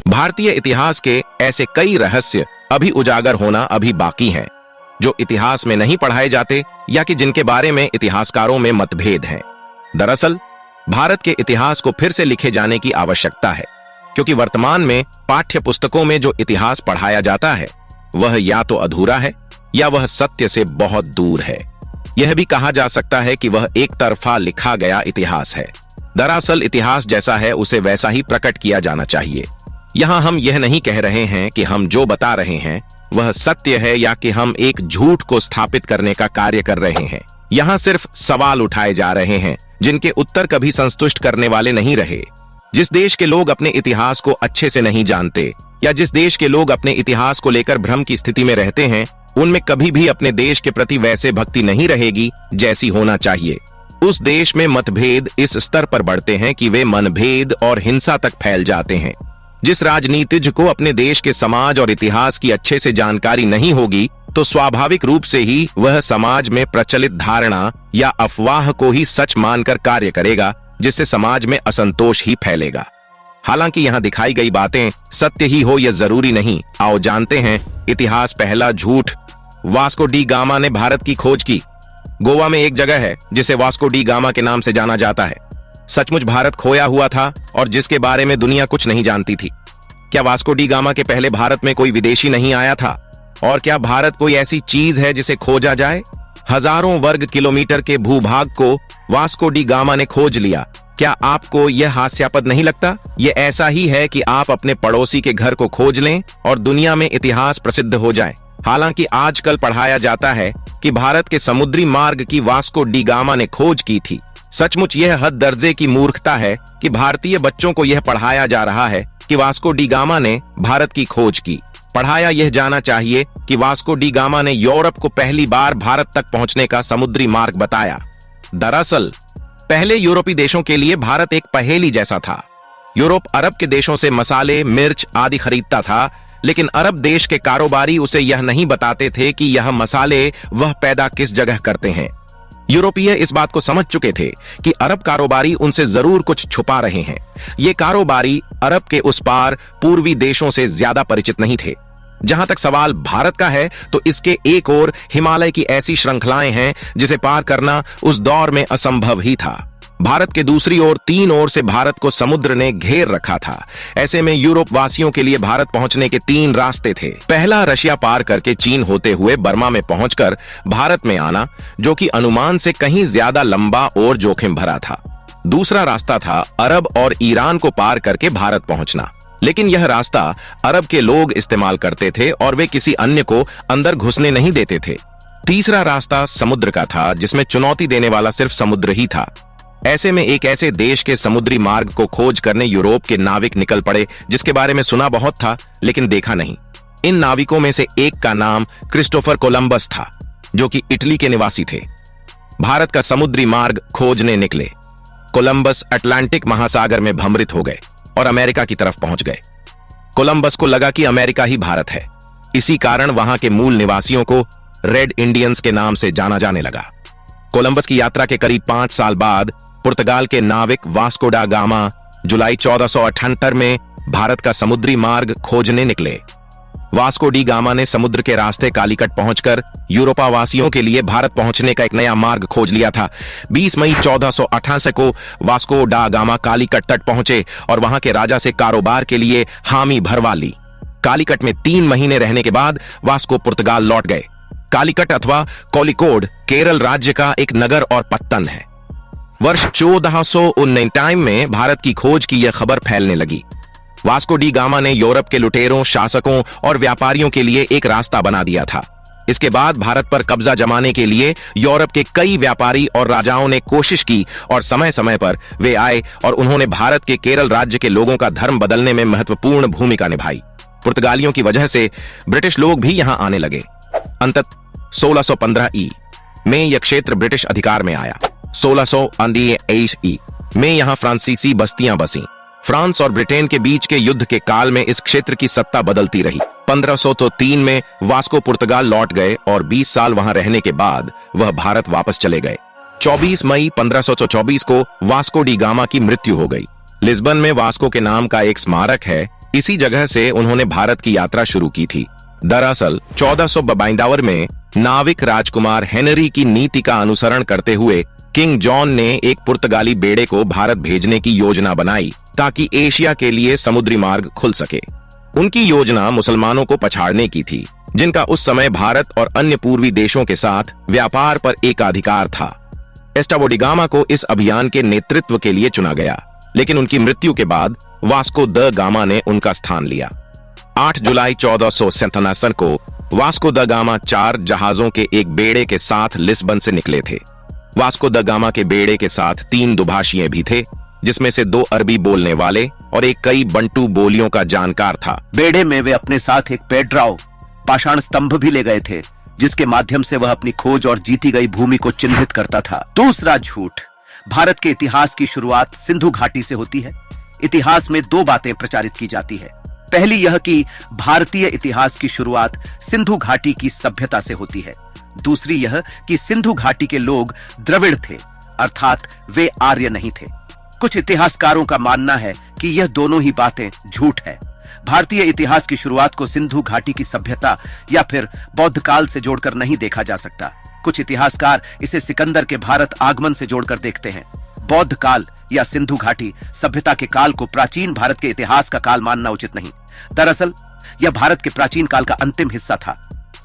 भारतीय इतिहास के ऐसे कई रहस्य अभी उजागर होना अभी बाकी हैं, जो इतिहास में नहीं पढ़ाए जाते या कि जिनके बारे में इतिहासकारों में मतभेद हैं। दरअसल भारत के इतिहास को फिर से लिखे जाने की आवश्यकता है, क्योंकि वर्तमान में पाठ्य पुस्तकों में जो इतिहास पढ़ाया जाता है वह या तो अधूरा है या वह सत्य से बहुत दूर है। यह भी कहा जा सकता है कि वह एक तरफा लिखा गया इतिहास है। दरअसल इतिहास जैसा है उसे वैसा ही प्रकट किया जाना चाहिए। यहाँ हम यह नहीं कह रहे हैं कि हम जो बता रहे हैं वह सत्य है या कि हम एक झूठ को स्थापित करने का कार्य कर रहे हैं। यहाँ सिर्फ सवाल उठाए जा रहे हैं जिनके उत्तर कभी संतुष्ट करने वाले नहीं रहे। जिस देश के लोग अपने इतिहास को अच्छे से नहीं जानते या जिस देश के लोग अपने इतिहास को लेकर भ्रम की स्थिति में रहते हैं, उनमें कभी भी अपने देश के प्रति वैसे भक्ति नहीं रहेगी जैसी होना चाहिए। उस देश में मतभेद इस स्तर पर बढ़ते हैं कि वे मनभेद और हिंसा तक फैल जाते हैं। जिस राजनीतिज्ञ को अपने देश के समाज और इतिहास की अच्छे से जानकारी नहीं होगी, तो स्वाभाविक रूप से ही वह समाज में प्रचलित धारणा या अफवाह को ही सच मानकर कार्य करेगा, जिससे समाज में असंतोष ही फैलेगा। हालांकि यहाँ दिखाई गई बातें सत्य ही हो यह जरूरी नहीं। आओ जानते हैं इतिहास पहला झूठ। वास्को डी गामा ने भारत की खोज की। गोवा में एक जगह है जिसे वास्को डी गामा के नाम से जाना जाता है। सचमुच भारत खोया हुआ था और जिसके बारे में दुनिया कुछ नहीं जानती थी। क्या वास्को डी गामा के पहले भारत में कोई विदेशी नहीं आया था? और क्या भारत कोई ऐसी चीज है जिसे खोजा जाए? हजारों वर्ग किलोमीटर के भूभाग को वास्को डी गामा ने खोज लिया। क्या आपको यह हास्यास्पद नहीं लगता? यह ऐसा ही है कि आप अपने पड़ोसी के घर को खोज लें और दुनिया में इतिहास प्रसिद्ध हो जाए। हालांकि आजकल पढ़ाया जाता है कि भारत के समुद्री मार्ग की वास्को डी गामा ने खोज की थी। सचमुच यह हद दर्जे की मूर्खता है कि भारतीय बच्चों को यह पढ़ाया जा रहा है कि वास्को डी गामा ने भारत की खोज की। पढ़ाया यह जाना चाहिए कि वास्को डी गामा ने यूरोप को पहली बार भारत तक पहुंचने का समुद्री मार्ग बताया। दरअसल पहले यूरोपीय देशों के लिए भारत एक पहेली जैसा था। यूरोप अरब के देशों से मसाले, मिर्च आदि खरीदता था, लेकिन अरब देश के कारोबारी उसे यह नहीं बताते थे कि यह मसाले वह पैदा किस जगह करते हैं। यूरोपीय इस बात को समझ चुके थे कि अरब कारोबारी उनसे जरूर कुछ छुपा रहे हैं। ये कारोबारी अरब के उस पार पूर्वी देशों से ज्यादा परिचित नहीं थे। जहां तक सवाल भारत का है, तो इसके एक ओर हिमालय की ऐसी श्रृंखलाएं हैं जिसे पार करना उस दौर में असंभव ही था। भारत के दूसरी ओर तीन ओर से भारत को समुद्र ने घेर रखा था। ऐसे में यूरोप वासियों के लिए भारत पहुंचने के तीन रास्ते थे। पहला रशिया पार करके चीन होते हुए बर्मा में पहुंचकर भारत में आना, जो कि अनुमान से कहीं ज्यादा लंबा और जोखिम भरा था। दूसरा रास्ता था अरब और ईरान को पार करके भारत पहुंचना, लेकिन यह रास्ता अरब के लोग इस्तेमाल करते थे और वे किसी अन्य को अंदर घुसने नहीं देते थे। तीसरा रास्ता समुद्र का था, जिसमें चुनौती देने वाला सिर्फ समुद्र ही था। ऐसे में एक ऐसे देश के समुद्री मार्ग को खोज करने यूरोप के नाविक निकल पड़े, जिसके बारे में सुना बहुत था लेकिन देखा नहीं। इन नाविकों में से एक का नाम क्रिस्टोफर कोलंबस था, जो कि इटली के निवासी थे। भारत का समुद्री मार्ग खोजने निकले। कोलंबस अटलांटिक महासागर में भ्रमित हो गए और अमेरिका की तरफ पहुंच गए। कोलंबस को लगा कि अमेरिका ही भारत है। इसी कारण वहां के मूल निवासियों को रेड इंडियंस के नाम से जाना जाने लगा। कोलंबस की यात्रा के करीब 5 साल बाद पुर्तगाल के नाविक वास्को डा गामा जुलाई 1478 में भारत का समुद्री मार्ग खोजने निकले। वास्को डी गामा ने समुद्र के रास्ते कालीकट पहुंचकर यूरोपावासियों के लिए भारत पहुंचने का एक नया मार्ग खोज लिया था। 20 मई 1488 को वास्को डा गामा कालीकट तट पहुंचे और वहां के राजा से कारोबार के लिए हामी भरवा ली। कालीकट में 3 महीने रहने के बाद वास्को पुर्तगाल लौट गए। कालीकट अथवा कोलिकोड केरल राज्य का एक नगर और पत्तन है। वर्ष 1499 में भारत की खोज की यह खबर फैलने लगी। वास्को डी गामा ने यूरोप के लुटेरों, शासकों और व्यापारियों के लिए एक रास्ता बना दिया था। इसके बाद भारत पर कब्जा जमाने के लिए यूरोप के कई व्यापारी और राजाओं ने कोशिश की और समय समय पर वे आए और उन्होंने भारत के केरल राज्य के लोगों का धर्म बदलने में महत्वपूर्ण भूमिका निभाई। पुर्तगालियों की वजह से ब्रिटिश लोग भी यहां आने लगे। अंततः 1615 में यह क्षेत्र ब्रिटिश अधिकार में आया। 1628 में यहां फ्रांसीसी बस्तियां बसीं। फ्रांस और ब्रिटेन के बीच के युद्ध के काल में इस क्षेत्र की सत्ता बदलती रही। 1503 में वास्को पुर्तगाल लौट गए और 20 साल वहां रहने के बाद वह भारत वापस चले गए। 24 मई 1524 को वास्को डी गामा की मृत्यु हो गई। लिस्बन में वास्को के नाम का एक स्मारक है। इसी जगह से उन्होंने भारत की यात्रा शुरू की थी। दरअसल 1492 में नाविक राजकुमार हेनरी की नीति का अनुसरण करते हुए किंग जॉन ने एक पुर्तगाली बेड़े को भारत भेजने की योजना बनाई ताकि एशिया के लिए समुद्री मार्ग खुल सके। उनकी योजना मुसलमानों को पछाड़ने की थी, जिनका उस समय भारत और अन्य पूर्वी देशों के साथ व्यापार पर एकाधिकार था। एस्टावो डी गामा को इस अभियान के नेतृत्व के लिए चुना गया, लेकिन उनकी मृत्यु के बाद वास्को द गामा ने उनका स्थान लिया। 8 जुलाई 1457 को वास्को द गामा 4 जहाजों के एक बेड़े के साथ लिस्बन से निकले थे। वास्को द गामा के बेड़े के साथ 3 दुभाषिए भी थे, जिसमें से 2 अरबी बोलने वाले और एक कई बंटू बोलियों का जानकार था। बेड़े में वे अपने साथ एक पेड्राओ पाषाण स्तंभ भी ले गए थे, जिसके माध्यम से वह अपनी खोज और जीती गई भूमि को चिन्हित करता था। दूसरा झूठ, भारत के इतिहास की शुरुआत सिंधु घाटी से होती है। इतिहास में 2 बातें प्रचारित की जाती है। पहली यह कि भारतीय इतिहास की शुरुआत सिंधु घाटी की सभ्यता से होती है। दूसरी यह कि सिंधु घाटी के लोग द्रविड़ थे, अर्थात वे आर्य नहीं थे। कुछ इतिहासकारों का मानना है कि यह दोनों ही बातें झूठ है। भारतीय इतिहास की शुरुआत को सिंधु घाटी की सभ्यता या फिर बौद्ध काल से जोड़कर नहीं देखा जा सकता। कुछ इतिहासकार इसे सिकंदर के भारत आगमन से जोड़कर देखते हैं। बौद्ध काल या सिंधु घाटी सभ्यता के काल को प्राचीन भारत के इतिहास का काल मानना उचित नहीं। दरअसल यह भारत के प्राचीन काल का अंतिम हिस्सा था।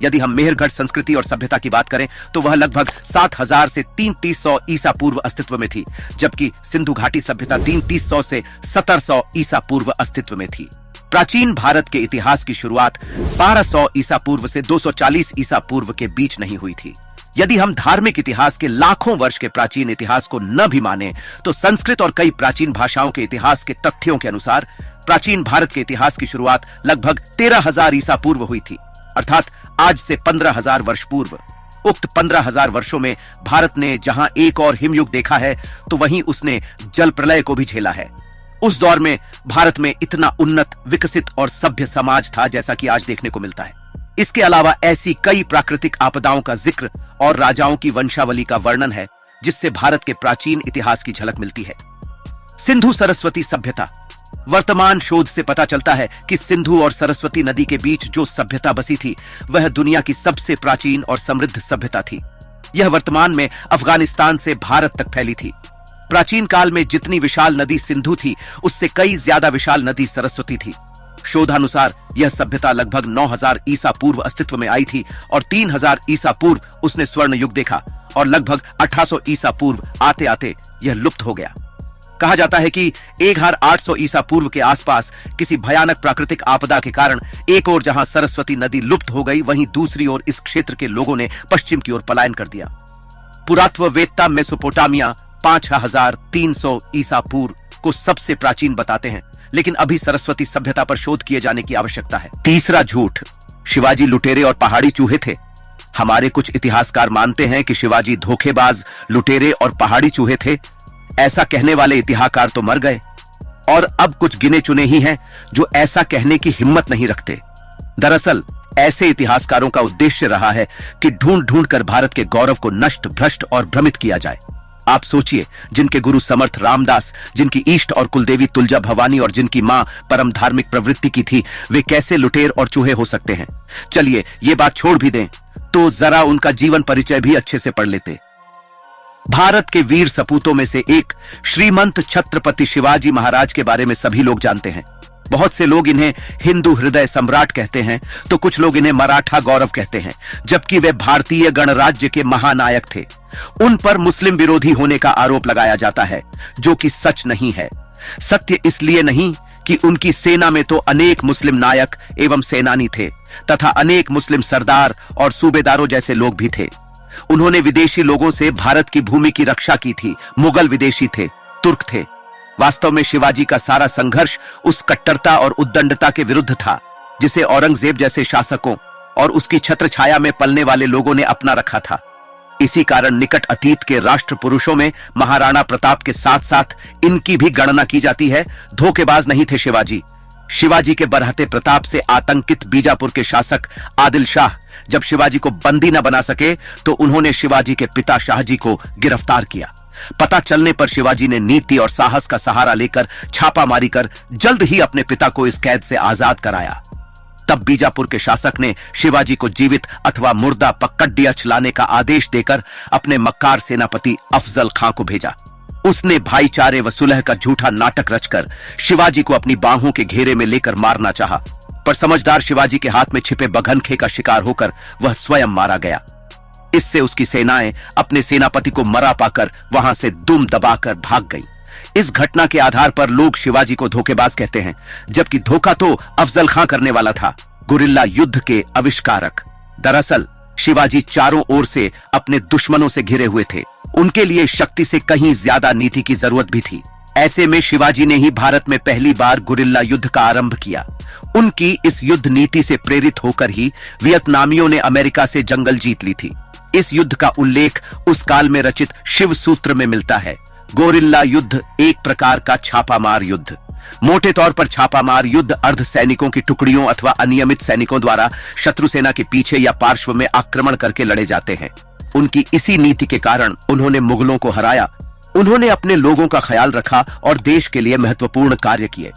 यदि हम मेहरगढ़ संस्कृति और सभ्यता की बात करें तो वह लगभग 7000 से 3300 ईसा पूर्व अस्तित्व में थी, जबकि सिंधु घाटी सभ्यता 3300 से 1700 ईसा पूर्व अस्तित्व में थी। प्राचीन भारत के इतिहास की शुरुआत 1200 ईसा पूर्व से 240 ईसा पूर्व के बीच नहीं हुई थी। यदि हम धार्मिक इतिहास के लाखों वर्ष के प्राचीन इतिहास को न भी माने तो संस्कृत और कई प्राचीन भाषाओं के इतिहास के तथ्यों के अनुसार प्राचीन भारत के इतिहास की शुरुआत लगभग 13,000 ईसा पूर्व हुई थी, अर्थात आज से 15,000 वर्ष पूर्व। उक्त 15,000 वर्षों में भारत ने जहां एक और हिमयुग देखा है तो वहीं उसने जल प्रलय को भी झेला है। उस दौर में भारत में इतना उन्नत, विकसित और सभ्य समाज था जैसा कि आज देखने को मिलता है। इसके अलावा ऐसी कई प्राकृतिक आपदाओं का जिक्र और राजाओं की वंशावली का वर्णन है जिससे भारत के प्राचीन इतिहास की झलक मिलती है। सिंधु सरस्वती सभ्यता। वर्तमान शोध से पता चलता है कि सिंधु और सरस्वती नदी के बीच जो सभ्यता बसी थी वह दुनिया की सबसे प्राचीन और समृद्ध सभ्यता थी। यह वर्तमान में अफगानिस्तान से भारत तक फैली थी। प्राचीन काल में जितनी विशाल नदी सिंधु थी उससे कई ज्यादा विशाल नदी सरस्वती थी। शोधानुसार यह सभ्यता लगभग 9000 ईसा पूर्व अस्तित्व में आई थी और 3000 ईसा पूर्व उसने स्वर्ण युग देखा और लगभग 1800 ईसा पूर्व आते आते यह लुप्त हो गया। कहा जाता है कि 1800 ईसा पूर्व के आसपास किसी भयानक प्राकृतिक आपदा के कारण एक ओर जहां सरस्वती नदी लुप्त हो गई, वहीं दूसरी ओर इस क्षेत्र के लोगों ने पश्चिम की ओर पलायन कर दिया। पुरातत्ववेत्ता मेसोपोटामिया 5300 ईसा पूर्व को सबसे प्राचीन बताते हैं, लेकिन अभी सरस्वती सभ्यता पर शोध किए जाने की आवश्यकता है। तीसरा झूठ, शिवाजी लुटेरे और पहाड़ी चूहे थे। हमारे कुछ इतिहासकार मानते हैं कि शिवाजी धोखेबाज, लुटेरे और पहाड़ी चूहे थे। ऐसा कहने वाले इतिहासकार तो मर गए और अब कुछ गिने चुने ही हैं जो ऐसा कहने की हिम्मत नहीं रखते। दरअसल ऐसे इतिहासकारों का उद्देश्य रहा है कि ढूंढ ढूंढ कर भारत के गौरव को नष्ट, भ्रष्ट और भ्रमित किया जाए। आप सोचिए, जिनके गुरु समर्थ रामदास, जिनकी इष्ट और कुलदेवी तुलजा भवानी और जिनकी मां परम धार्मिक प्रवृत्ति की थी, वे कैसे लुटेर और चूहे हो सकते हैं? चलिए ये बात छोड़ भी दें तो जरा उनका जीवन परिचय भी अच्छे से पढ़ लेते। भारत के वीर सपूतों में से एक श्रीमंत छत्रपति शिवाजी महाराज के बारे में सभी लोग जानते हैं। बहुत से लोग इन्हें हिंदू हृदय सम्राट कहते हैं तो कुछ लोग इन्हें मराठा गौरव कहते हैं, जबकि वे भारतीय गणराज्य के महानायक थे। उन पर मुस्लिम विरोधी होने का आरोप लगाया जाता है, जो कि सच नहीं है। सत्य इसलिए नहीं कि उनकी सेना में तो अनेक मुस्लिम नायक एवं सेनानी थे तथा अनेक मुस्लिम सरदार और सूबेदारों जैसे लोग भी थे। उन्होंने विदेशी लोगों से भारत की भूमि की रक्षा की थी। मुगल विदेशी थे, तुर्क थे। वास्तव में शिवाजी का सारा संघर्ष उस कट्टरता और उद्दंडता के विरुद्ध था जिसे औरंगजेब जैसे शासकों और उसकी छत्र छाया में पलने वाले लोगों ने अपना रखा था। इसी कारण निकट अतीत के राष्ट्र पुरुषों में महाराणा प्रताप के साथ साथ इनकी भी गणना की जाती है। धोखेबाज नहीं थे शिवाजी। शिवाजी के बरहते प्रताप से आतंकित बीजापुर के शासक आदिल शाह जब शिवाजी को बंदी न बना सके तो उन्होंने शिवाजी के पिता शाहजी को गिरफ्तार किया। पता चलने पर शिवाजी ने नीति और साहस का सहारा लेकर छापामारी कर जल्द ही अपने पिता को इस कैद से आजाद कराया। तब बीजापुर के शासक ने शिवाजी को जीवित अथवा मुर्दा पकड़िया चलाने का आदेश देकर अपने मक्कार सेनापति अफजल खां को भेजा। उसने भाईचारे व सुलह का झूठा नाटक रचकर शिवाजी को अपनी बाहों के घेरे में लेकर मारना चाहा, पर समझदार शिवाजी के हाथ में छिपे बघनखे का शिकार होकर वह स्वयं मारा गया। इससे उसकी सेनाएं अपने सेनापति को मरा पाकर वहां से दुम दबाकर भाग गई। इस घटना के आधार पर लोग शिवाजी को धोखेबाज कहते हैं, जबकि धोखा तो अफजल खां करने वाला था, गुरिल्ला युद्ध के आविष्कारक। दरअसल शिवाजी चारों ओर से अपने दुश्मनों से घिरे हुए थे। उनके लिए शक्ति से कहीं ज्यादा नीति की जरूरत भी थी। ऐसे में शिवाजी ने ही भारत में पहली बार गुरिल्ला युद्ध का आरंभ किया। उनकी इस युद्ध नीति से प्रेरित होकर ही वियतनामियों ने अमेरिका से जंगल जीत ली थी। इस युद्ध का उल्लेख उस काल में रचित शिव सूत्र में मिलता है। गोरिल्ला युद्ध एक प्रकार का छापामार युद्ध। मोटे तौर पर छापामार युद्ध अर्ध सैनिकों की टुकड़ियों अथवा अनियमित सैनिकों द्वारा शत्रु सेना के पीछे या पार्श्व में आक्रमण करके लड़े जाते हैं। उनकी इसी नीति के कारण उन्होंने मुगलों को हराया। उन्होंने अपने लोगों का ख्याल रखा और देश के लिए महत्वपूर्ण कार्य किए।